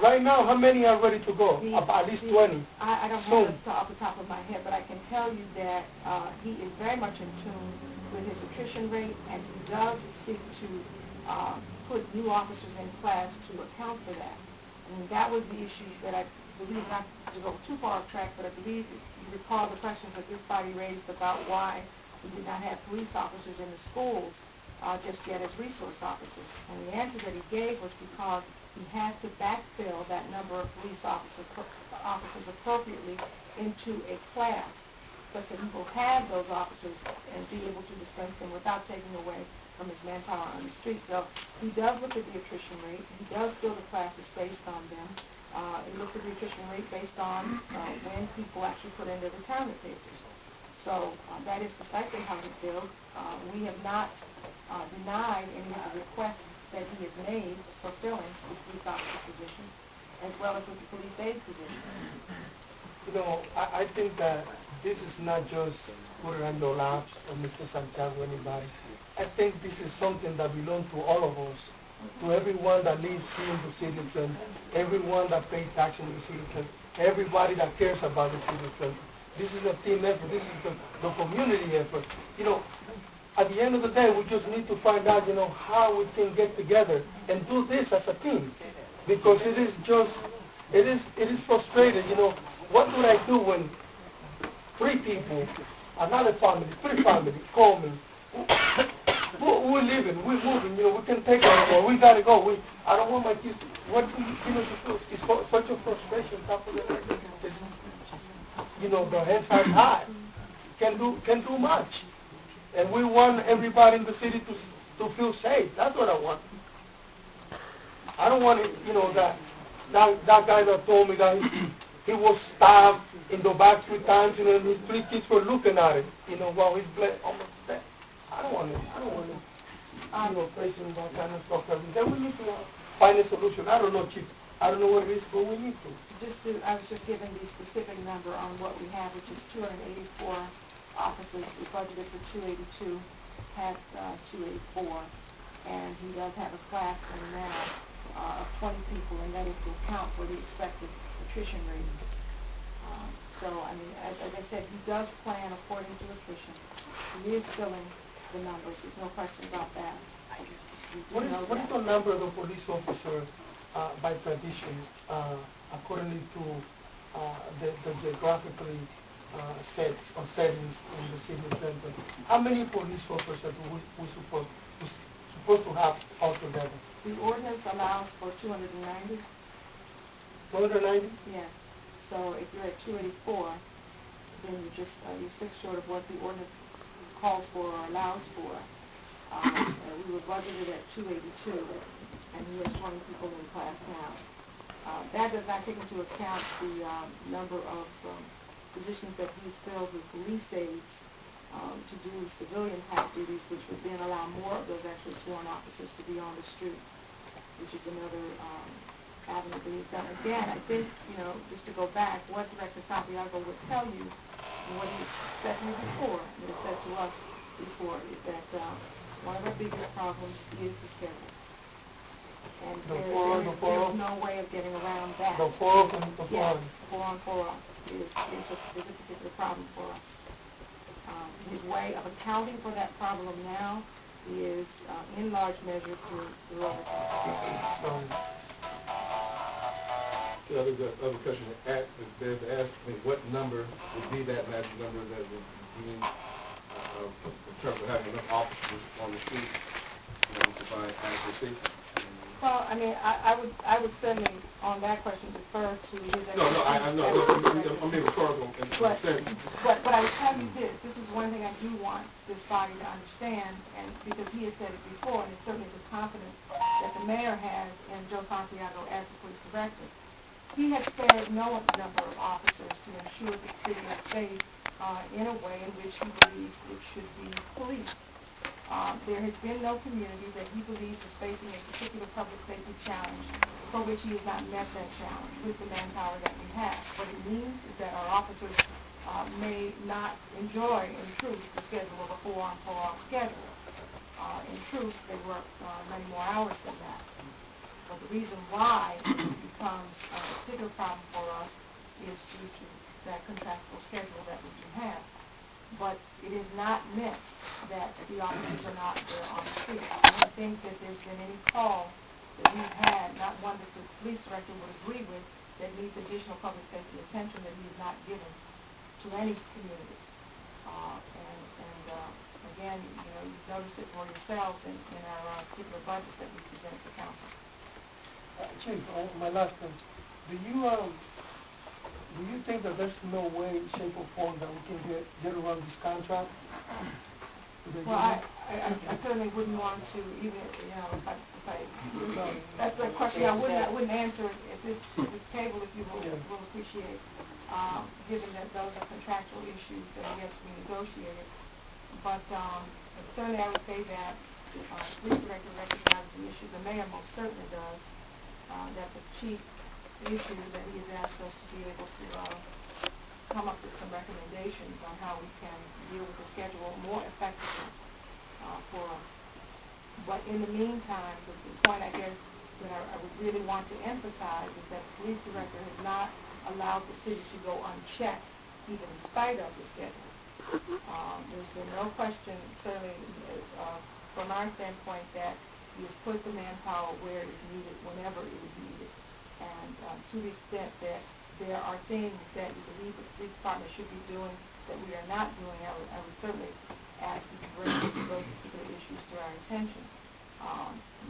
S8: Right now, how many are ready to go? At least 20.
S5: I don't
S8: Soon.
S5: have it off the top of my head, but I can tell you that he is very much in tune with his attrition rate, and he does seek to put new officers in class to account for that. And that was the issue that I believe, not to go too far off track, but I believe you recall the questions that this body raised about why we did not have police officers in the schools just yet as resource officers. And the answer that he gave was because he has to backfill that number of police officers appropriately into a class, such that he will have those officers and be able to dispense them without taking away from his manpower on the street. So he does look at the attrition rate. He does fill the classes based on them. He looks at the attrition rate based on when people actually put in their retirement papers. So that is precisely how he feels. We have not denied any of the requests that he has made for filling the police officer positions, as well as with the police aide positions.
S8: I think that this is not just put it on the laps of Mr. Santiago or anybody. I think this is something that belongs to all of us, to everyone that lives here in the city of Trenton, everyone that pays tax in the city of Trenton, everybody that cares about the city of Trenton. This is a team effort. This is the community effort. At the end of the day, we just need to find out, how we can get together and do this as a team, because it is frustrating. What do I do when 3 people, another family, 3 families call me? We're leaving, we're moving, we can take it anymore, we gotta go. I don't want my kids to, what do you feel? It's such a frustration, top of the head. The hands are tied. can do much. And we want everybody in the city to feel safe. That's what I want. I don't want it, that guy that told me that he was stabbed in the back 3 times, and his 3 kids were looking at him, while he's almost dead. I don't want it, facing that kind of stuff. Then we need to find a solution. I don't know, Chief. I don't know what it is, but we need to.
S3: I was just given the specific number on what we have, which is 284 officers. We budgeted for 282, have 284, and he does have a class now of 20 people, and that is to account for the expected attrition rate. As I said, he does plan according to attrition. He is filling the numbers. There's no question about that.
S8: What is the number of the police officer by tradition, according to the geographically settings in the city of Trenton? How many police officers do we supposed to have altogether?
S3: The ordinance allows for 290.
S8: 290?
S3: Yes. So if you're at 284, then you're 6 short of what the ordinance calls for or allows for. We were budgeted at 282, and we have 20 people in class now. That does not take into account the number of positions that he's filled with police aides to do civilian type duties, which would then allow more of those actually sworn officers to be on the street, which is another avenue that he's done. Again, I think, just to go back, what Director Santiago would tell you, and what he said to me before, and he said to us before, is that one of the biggest problems is the schedule. And there's no way of getting around that.
S8: The 4 of them, the 4
S3: yes,
S8: on.
S3: 4 on 4 off is a particular problem for us. His way of accounting for that problem now is in large measure through overtime.
S2: The other question there's to ask me, what number would be that magic number that would be in terms of having enough officers on the street to provide adequate safety?
S3: Well, I would certainly, on that question, defer to his
S2: I'm being rhetorical in a sense.
S3: But I would tell you this is one thing I do want this body to understand, and because he has said it before, and it's certainly the confidence that the mayor has in Joe Santiago as the police director. He has spared no number of officers to ensure the city is safe in a way in which he believes it should be policed. There has been no community that he believes is facing a particular public safety challenge for which he has not met that challenge with the manpower that we have. What it means is that our officers may not enjoy, in truth, the schedule of a 4 on 4 off schedule. In truth, they work many more hours than that. But the reason why it becomes a particular problem for us is due to that contractual schedule that we do have. But it is not meant that the officers are not there on the street. I don't think that there's been any call that we've had, not one that the police director would agree with, that needs additional public safety attention that he has not given to any community. Again, you've noticed it for yourselves in our particular budget that we presented to council.
S8: Chief, my last thing. Do you think that there's no way, shape, or form that we can get around this contract?
S3: Well, I certainly wouldn't want to even, that's a question I wouldn't answer at this table, if you will appreciate, given that those are contractual issues that are yet to be negotiated. But certainly I would say that the police director recognizes the issue, the mayor most certainly does, that the chief issue that he has asked us to be able to come up with some recommendations on how we can deal with the schedule more effectively for us. But in the meantime, the point I guess that I would really want to emphasize is that the police director has not allowed the city to go unchecked, even in spite of the schedule. There's been no question, certainly from our standpoint, that he has put the manpower where it is needed, whenever it is needed. And to the extent that there are things that we believe the police department should be doing that we are not doing, I would certainly ask you to bring those particular issues to our attention.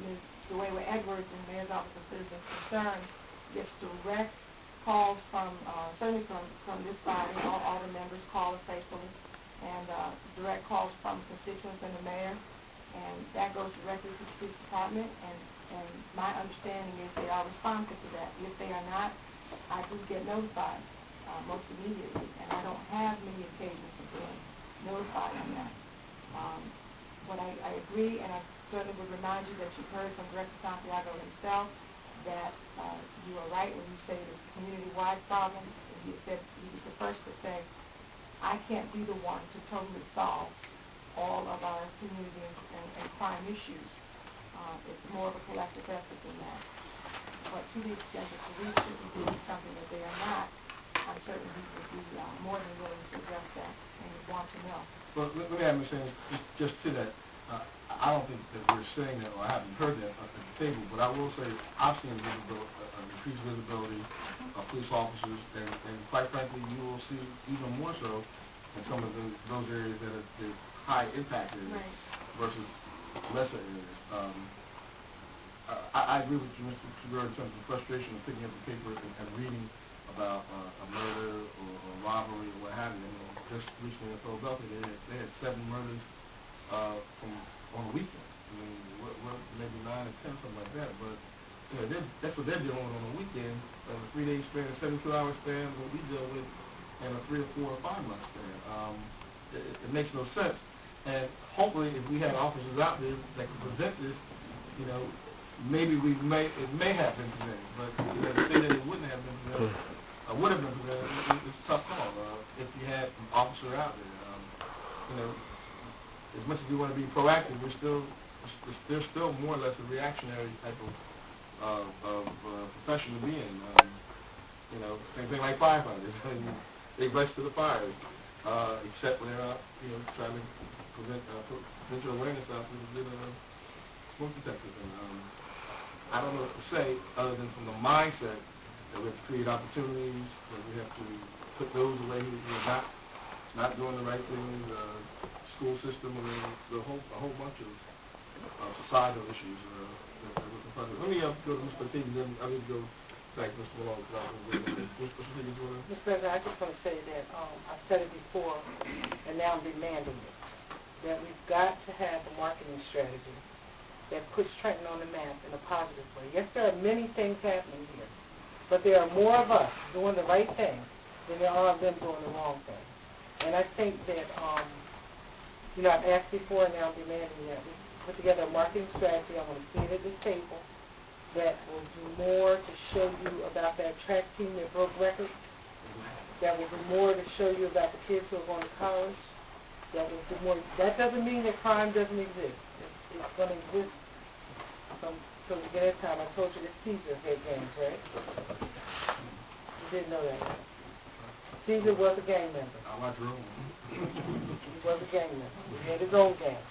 S3: Ms. Dewey Edwards in the Mayor's Office of Citizens Concerns gets direct calls from, certainly from this body, all the members call her faithfully,
S10: and direct calls from constituents and the mayor, and that goes directly to the police department, and my understanding is they are responsive to that. If they are not, I do get notified most immediately, and I don't have many occasions of being notified on that. But I agree, and I certainly would remind you that you've heard from Director Santiago himself that you are right when you say it's a community-wide problem. He said he was the first to say, I can't be the one to totally solve all of our community and crime issues. It's more of a collective effort than that. But to the extent that police should be doing something that they are not, I'm certain he would be more than willing to address that and would want to know.
S2: Well, let me have my saying just to that. I don't think that we're saying that, or I haven't heard that at the table, but I will say I've seen increased visibility of police officers, and quite frankly, you will see even more so in some of those areas that are the high impact areas versus lesser areas. I agree with you, Mr. Segura, in terms of frustration of picking up the paper and reading about a murder or robbery or what have you. I mean, just recently in Philadelphia, they had 7 murders on a weekend. I mean, maybe 9 or 10, something like that. But you know, that's what they're dealing with on a weekend. A 3-day span, a 72-hour span, what we deal with in a 3 or 4 or 5 month span. It makes no sense. And hopefully, if we had officers out there that could prevent this, you know, maybe it may have been prevented. But you know, to say that it wouldn't have been prevented, would have been prevented, it's a tough call. If you had an officer out there, you know, as much as you want to be proactive, there's still more or less a reactionary type of profession to be in. You know, same thing like firefighters. They rush to the fires, except when they're out, you know, trying to prevent your awareness out with smoke detectors. And I don't know what to say other than from the mindset that we have to create opportunities, that we have to put those away who are not doing the right things. School system, and a whole bunch of societal issues that we're confronted. Let me go to Mr. Martinez, then I need to go back to Mr. Malone. Mr.
S3: President, I just want to say that I said it before, and now I'm demanding it, that we've got to have a marketing strategy that puts Trenton on the map in a positive way. Yes, there are many things happening here, but there are more of us doing the right thing than there are of them doing the wrong thing. And I think that you know, I've asked before, and now I'm demanding that we put together a marketing strategy. I want to see it at this table that will do more to show you about that track team that broke records, that will do more to show you about the kids who are going to college, that will do more. That doesn't mean that crime doesn't exist. It's going to exist until we get that time. I told you that Caesar had games, right? You didn't know that, right? Caesar was a gang member.
S2: I like your own.
S3: He was a gang member. He had his own gang.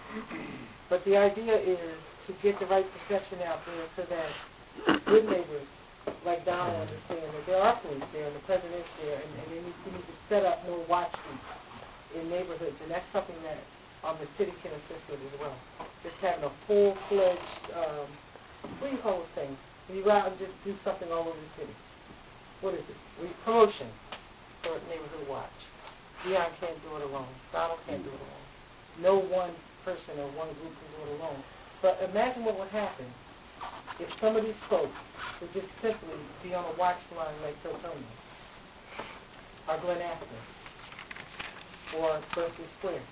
S3: But the idea is to get the right perception out there so that good neighbors like Donald understand that there are police there and the president's there, and we need to set up more watch groups in neighborhoods, and that's something that the city can assist with as well. Just having a full-fledged, what do you call this thing? When you go out and just do something all over the city. What is it? Promotion for neighborhood watch. Dion can't do it alone. Donald can't do it alone. No one person or one group can do it alone. But imagine what would happen if some of these folks would just simply be on a watch line like Hiltonia, or Glen Athens, or Berkeley Square.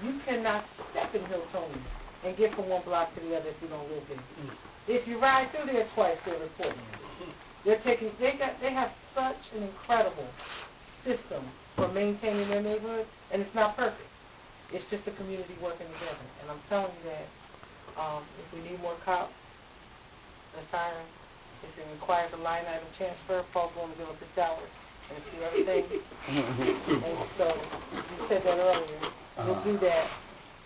S3: You cannot step in Hiltonia and get from one block to the other if you don't live there. If you ride through there twice, they're reporting you. They have such an incredible system for maintaining their neighborhood, and it's not perfect. It's just a community working together. And I'm telling you that if we need more cops, let's hire them. If it requires a line item transfer, Paul's going to give up the salary and a few other things. And so you said that earlier. We'll do that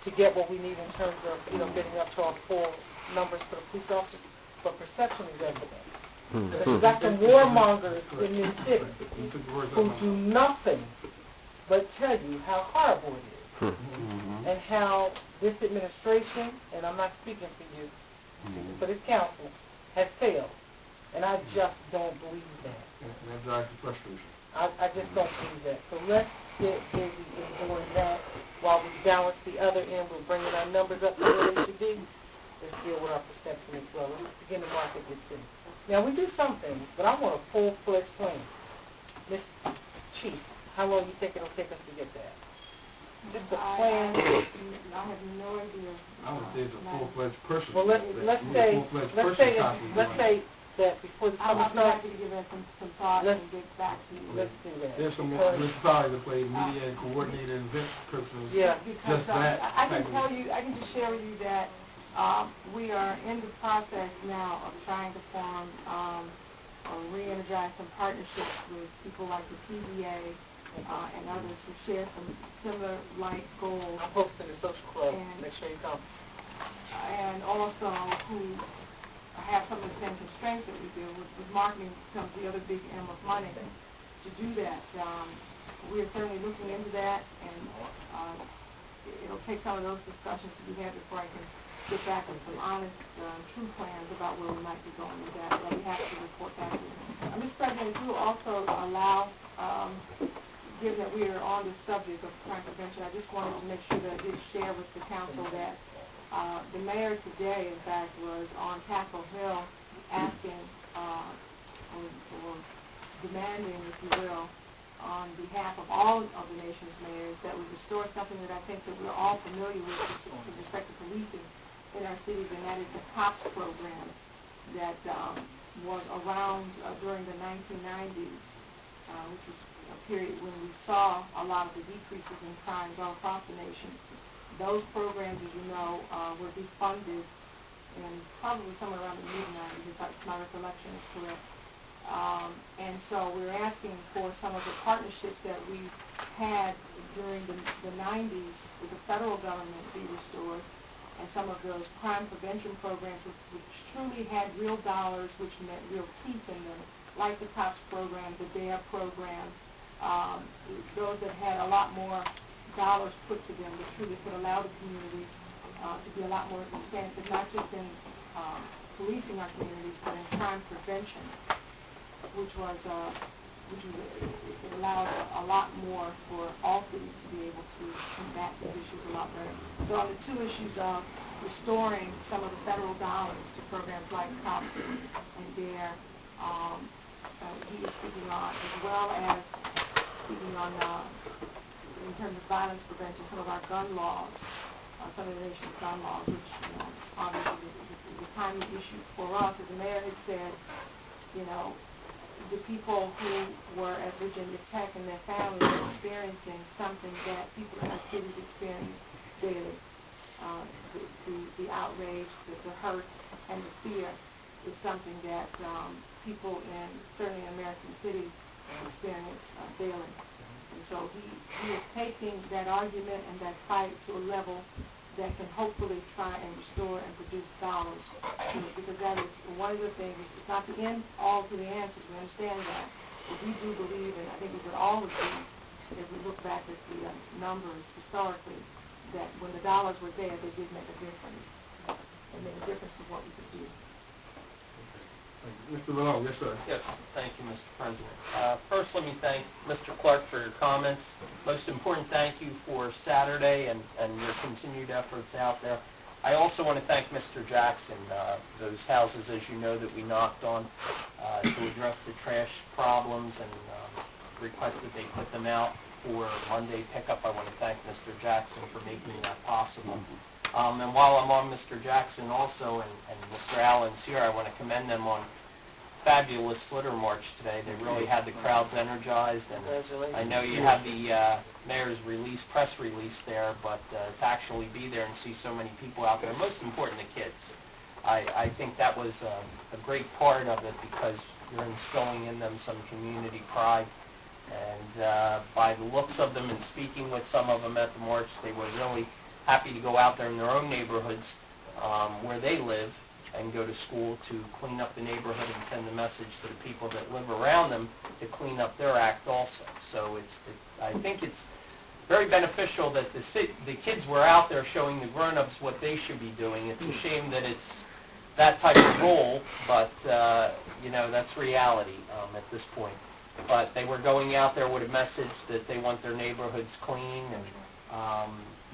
S3: to get what we need in terms of, getting up to our full numbers for the police officers. But perception is everything. Because you've got some warmongers in this city who do nothing but tell you how horrible it is. And how this administration, and I'm not speaking for you, but this council, has failed. And I just don't believe that.
S2: And that drives the frustration.
S3: I just don't believe that. So let's get busy in doing that while we balance the other end. We're bringing our numbers up to where they should be. Let's deal with our perception as well. Let's begin to market this city. Now, we do some things, but I want a full-fledged plan. Mr. Chief, how long you think it'll take us to get that? Just a plan.
S10: I have no idea.
S2: I don't think there's a full-fledged person.
S3: Well, let's say that before the
S10: I'll
S3: summer
S10: be
S3: starts.
S10: happy to give that some thought and get back to you.
S3: Let's do that.
S2: There's some
S3: Because-
S2: municipalities that play media and coordinated event persons.
S3: Yeah.
S10: Because
S2: Just that
S10: I can
S2: type of-
S10: tell you, I can just share with you that we are in the process now of trying to form or re-energize some partnerships with people like the TVA and others who share some similar like goals,
S3: I'm hosting a social club.
S10: And-
S3: Make sure you come.
S10: and also who have some of the same constraints that we do. With marketing becomes the other big M of money. To do that, we are certainly looking into that, and it'll take some of those discussions to be had before I can get back with some honest, true plans about where we might be going with that. But we have to report back to you. Mr. President, if you will also allow, given that we are on the subject of crime prevention, I just wanted to make sure that I did share with the council that the mayor today, in fact, was on Tackle Hill asking or demanding, if you will, on behalf of all of the nation's mayors, that we restore something that I think that we're all familiar with respect to policing in our cities, and that is the COPS program that was around during the 1990s, which was a period when we saw a lot of the decreases in crimes all across the nation. Those programs, as you know, were defunded in probably somewhere around the mid-90s, if my recollection is correct. And so we're asking for some of the partnerships that we had during the 90s with the federal government be restored, and some of those crime prevention programs which truly had real dollars, which meant real teeth in them, like the COPS program, the DARE program, those that had a lot more dollars put to them, that truly could allow the communities to be a lot more expansive, not just in policing our communities, but in crime prevention, which it allowed a lot more for all cities to be able to combat these issues a lot better. So on the two issues of restoring some of the federal dollars to programs like COPS and DARE, he is speaking on, as well as speaking on, in terms of violence prevention, some of our gun laws, some of the nation's gun laws, which, obviously is a timely issue for us. As the mayor had said, the people who were at Virginia Tech and their families are experiencing something that people in our cities experience daily. The outrage, the hurt, and the fear is something that people in, certainly in American cities, experience daily. And so he is taking that argument and that fight to a level that can hopefully try and restore and produce dollars to it, because that is one of the things. It's not the end all to the answers. We understand that. But we do believe, and I think we could always believe, if we look back at the numbers historically, that when the dollars were there, they did make a difference. It made a difference to what we could do.
S2: Mr. Malone, yes, sir.
S11: Yes, thank you, Mr. President. First, let me thank Mr. Clark for your comments. Most important, thank you for Saturday and your continued efforts out there. I also want to thank Mr. Jackson. Those houses, as you know, that we knocked on to address the trash problems and request that they put them out for Monday pickup. I want to thank Mr. Jackson for making that possible. And while I'm on Mr. Jackson also, and Mr. Allen's here, I want to commend them on fabulous Slitter March today. They really had the crowds energized, and I know you had the mayor's press release there, but to actually be there and see so many people out there, most important the kids. I think that was a great part of it, because you're instilling in them some community pride. And by the looks of them and speaking with some of them at the march, they were really happy to go out there in their own neighborhoods where they live and go to school to clean up the neighborhood and send a message to the people that live around them to clean up their act also. So I think it's very beneficial that the kids were out there showing the grown-ups what they should be doing. It's a shame that it's that type of role, but that's reality at this point. but they were going out there with a message that they want their neighborhoods clean, and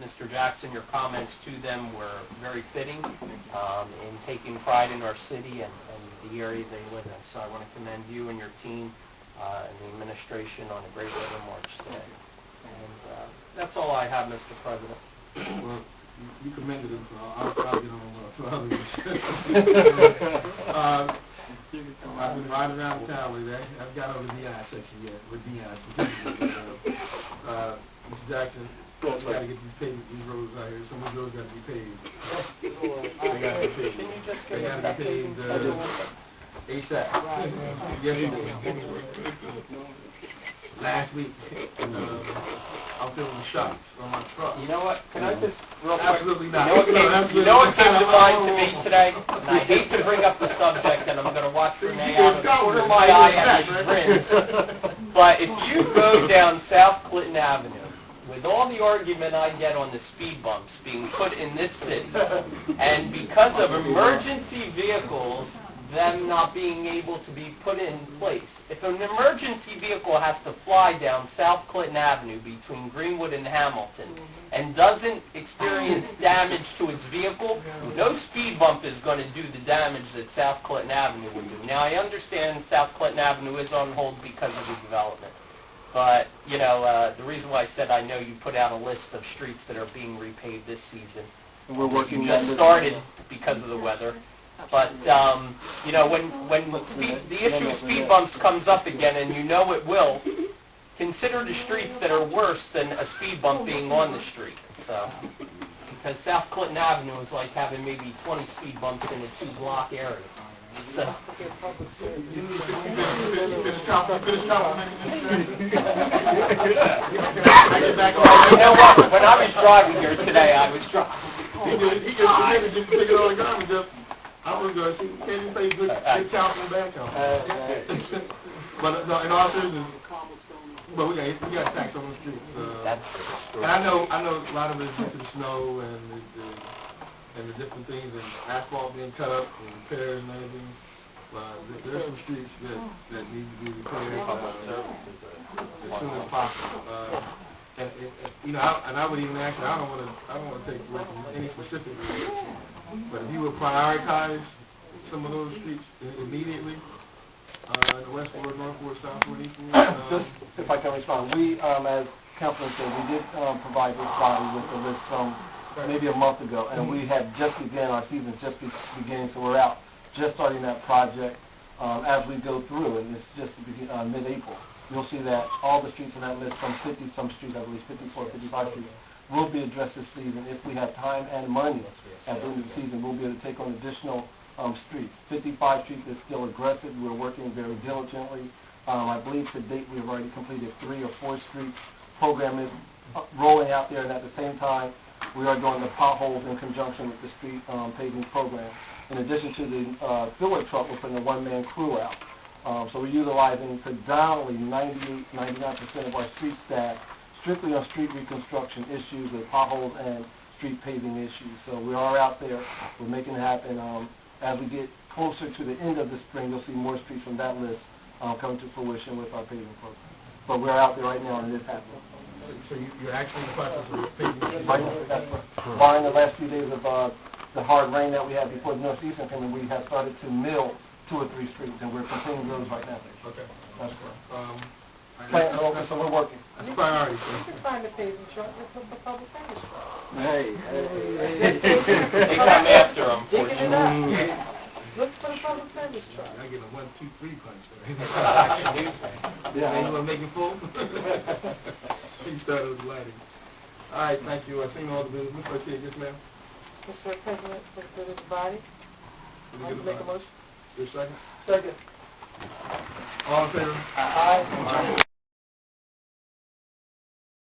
S11: Mr. Jackson, your comments to them were very fitting in taking pride in our city and the area they live in. So I want to commend you and your team and the administration on a great weather march today. And that's all I have, Mr. President.
S2: Well, you commended him, so I'll get on to others. I've been riding around the town lately. I haven't got over the DI section yet, with DI specifically. Mr. Jackson, we got to get these roads out here. Some of these roads got to be paved. They got to be paved. They got to be paved ASAP. Yesterday. Last week. I'm feeling the shocks on my truck.
S11: You know what? Can I just real quick?
S2: Absolutely not.
S11: You know what came to mind to me today? And I hate to bring up the subject, and I'm going to watch Renee out of the corner of my eye as she grins. But if you go down South Clinton Avenue, with all the argument I get on the speed bumps being put in this city, and because of emergency vehicles, them not being able to be put in place. If an emergency vehicle has to fly down South Clinton Avenue between Greenwood and Hamilton and doesn't experience damage to its vehicle, no speed bump is going to do the damage that South Clinton Avenue would do. Now, I understand South Clinton Avenue is on hold because of the development. But, you know, the reason why I said I know you put out a list of streets that are being repaved this season.
S6: We're working.
S11: You just started because of the weather. But, you know, when the issue of speed bumps comes up again, and you know it will, consider the streets that are worse than a speed bump being on the street. So, because South Clinton Avenue is like having maybe 20 speed bumps in a 2-block area. So.
S2: You
S11: know what? When I was driving here today, I was driving.
S2: He just pick it on the garbage up. I was going to see, can you play good counsel and bad counsel? But no, in all seriousness, but we got tax on the streets. And I know a lot of it is due to the snow and the different things, and asphalt being cut up and repairs and everything. But there's some streets that need to be repaired as soon as possible. And you know, I would even ask you, I don't want to take away from any specific reason, but if you would prioritize some of those streets immediately, the West Ward, North Ward, South Ward, East Ward.
S9: Just if I can respond, we, as Councilman said, we did provide this body with a list maybe a month ago, and we had just begun, our season's just beginning, so we're out just starting that project as we go through, and it's just mid-April. You'll see that all the streets on that list, some 50, some streets, I believe 54, 55 streets, will be addressed this season. If we have time and money at the end of the season, we'll be able to take on additional streets. 55 streets is still aggressive. We're working very diligently. I believe to date we've already completed 3 or 4 streets. Program is rolling out there, and at the same time, we are doing the potholes in conjunction with the street paving program. In addition to the filler truck, we're putting a one-man crew out. So we're utilizing predominantly 99% of our street staff strictly on street reconstruction issues with potholes and street paving issues. So we are out there. We're making it happen. As we get closer to the end of the spring, you'll see more streets from that list come to fruition with our paving program. But we're out there right now, and it is happening.
S2: So you're actually in the process of paving the streets?
S9: Right now, barring the last few days of the hard rain that we had before the northeastern came in, we have started to mill 2 or 3 streets, and we're completing those right now.
S2: Okay.
S9: That's correct. So we're working.
S2: That's a priority.
S3: You can find a paving truck that's a public service truck.
S11: They come after them.
S3: Digging it up. Look for the public service truck.
S2: I get a 1, 2, 3 punch.
S9: Yeah.
S2: You want to make it full? You started with lighting. All right, thank you. I've seen all the business. Mr. President, yes, ma'am.
S3: Mr. President, for the good of the body, I make a motion.
S2: Your second?
S8: Second.
S2: All in favor?
S8: Aye.